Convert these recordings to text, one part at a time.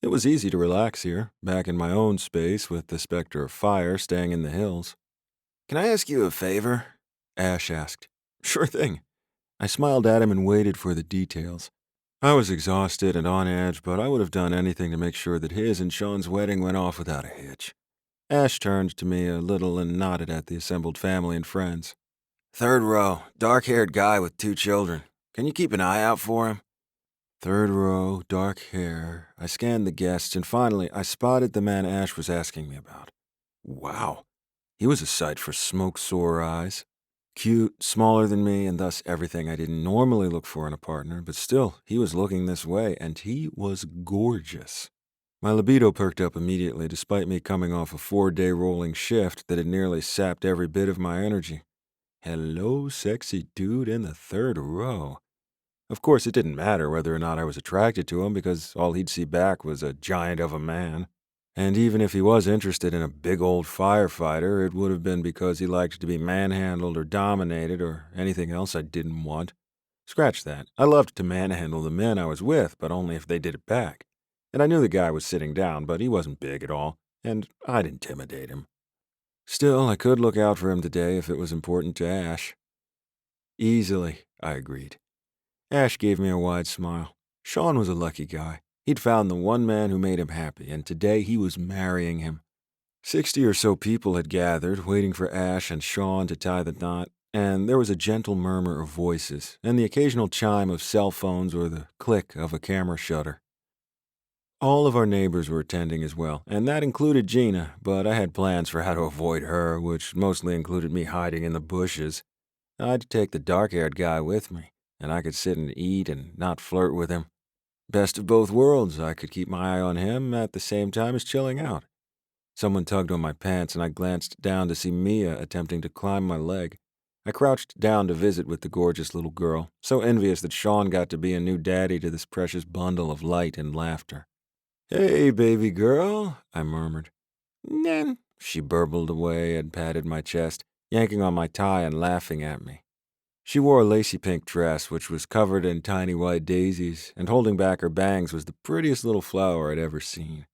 It was easy to relax here, back in my own space with the specter of fire staying in the hills. "Can I ask you a favor?" Ash asked. "Sure thing." I smiled at him and waited for the details. I was exhausted and on edge, but I would have done anything to make sure that his and Sean's wedding went off without a hitch. Ash turned to me a little and nodded at the assembled family and friends. "Third row, dark-haired guy with 2 children. Can you keep an eye out for him?" Third row, dark hair. I scanned the guests, and finally I spotted the man Ash was asking me about. Wow, he was a sight for smoke-sore eyes. Cute, smaller than me, and thus everything I didn't normally look for in a partner, but still, he was looking this way, and he was gorgeous. My libido perked up immediately, despite me coming off a 4-day rolling shift that had nearly sapped every bit of my energy. Hello, sexy dude in the third row. Of course, it didn't matter whether or not I was attracted to him because all he'd see back was a giant of a man. And even if he was interested in a big old firefighter, it would have been because he liked to be manhandled or dominated or anything else I didn't want. Scratch that. I loved to manhandle the men I was with, but only if they did it back. And I knew the guy was sitting down, but he wasn't big at all, and I'd intimidate him. Still, I could look out for him today if it was important to Ash. Easily, I agreed. Ash gave me a wide smile. Sean was a lucky guy. He'd found the one man who made him happy, and today he was marrying him. 60 or so people had gathered, waiting for Ash and Sean to tie the knot, and there was a gentle murmur of voices, and the occasional chime of cell phones or the click of a camera shutter. All of our neighbors were attending as well, and that included Gina, but I had plans for how to avoid her, which mostly included me hiding in the bushes. I'd take the dark-haired guy with me, and I could sit and eat and not flirt with him. Best of both worlds, I could keep my eye on him at the same time as chilling out. Someone tugged on my pants, and I glanced down to see Mia attempting to climb my leg. I crouched down to visit with the gorgeous little girl, so envious that Sean got to be a new daddy to this precious bundle of light and laughter. "Hey, baby girl," I murmured. "Nan," she burbled away and patted my chest, yanking on my tie and laughing at me. She wore a lacy pink dress, which was covered in tiny white daisies, and holding back her bangs was the prettiest little flower I'd ever seen.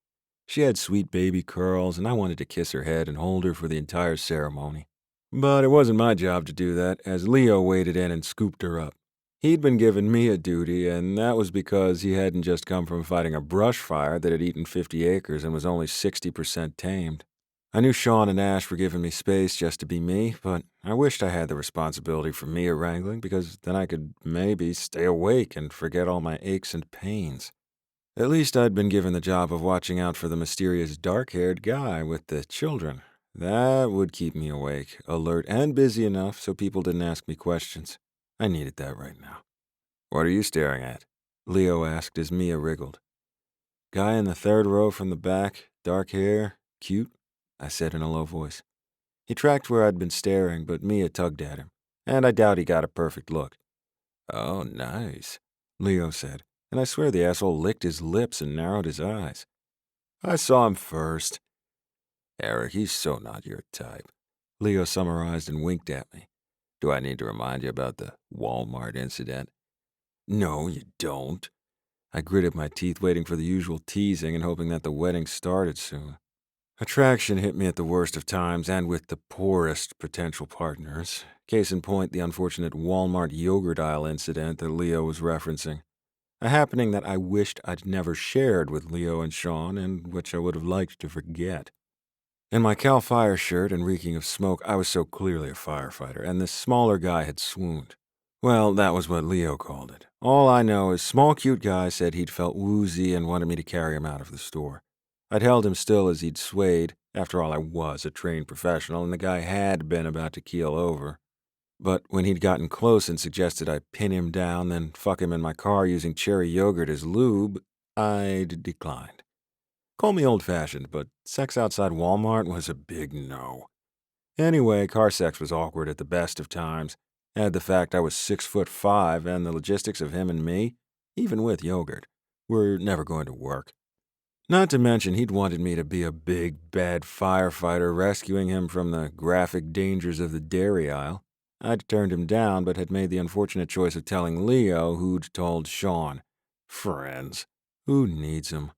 She had sweet baby curls, and I wanted to kiss her head and hold her for the entire ceremony. But it wasn't my job to do that, as Leo waded in and scooped her up. He'd been giving me a duty, and that was because he hadn't just come from fighting a brush fire that had eaten 50 acres and was only 60% tamed. I knew Sean and Ash were giving me space just to be me, but I wished I had the responsibility for Mia wrangling because then I could maybe stay awake and forget all my aches and pains. At least I'd been given the job of watching out for the mysterious dark-haired guy with the children. That would keep me awake, alert, and busy enough so people didn't ask me questions. I needed that right now. "What are you staring at?" Leo asked as Mia wriggled. "Guy in the third row from the back, dark hair, cute," I said in a low voice. He tracked where I'd been staring, but Mia tugged at him, and I doubt he got a perfect look. "Oh, nice," Leo said, and I swear the asshole licked his lips and narrowed his eyes. "I saw him first." "Eric, he's so not your type," Leo summarized and winked at me. "Do I need to remind you about the Walmart incident?" "No, you don't." I gritted my teeth, waiting for the usual teasing and hoping that the wedding started soon. Attraction hit me at the worst of times and with the poorest potential partners. Case in point, the unfortunate Walmart yogurt aisle incident that Leo was referencing. A happening that I wished I'd never shared with Leo and Sean and which I would have liked to forget. In my CalFire shirt and reeking of smoke, I was so clearly a firefighter, and this smaller guy had swooned. Well, that was what Leo called it. All I know is small cute guy said he'd felt woozy and wanted me to carry him out of the store. I'd held him still as he'd swayed. After all, I was a trained professional, and the guy had been about to keel over. But when he'd gotten close and suggested I pin him down, then fuck him in my car using cherry yogurt as lube, I'd declined. Call me old-fashioned, but sex outside Walmart was a big no. Anyway, car sex was awkward at the best of times. Add the fact I was 6'5", and the logistics of him and me, even with yogurt, were never going to work. Not to mention he'd wanted me to be a big, bad firefighter rescuing him from the graphic dangers of the dairy aisle. I'd turned him down, but had made the unfortunate choice of telling Leo who'd told Sean. Friends. Who needs 'em?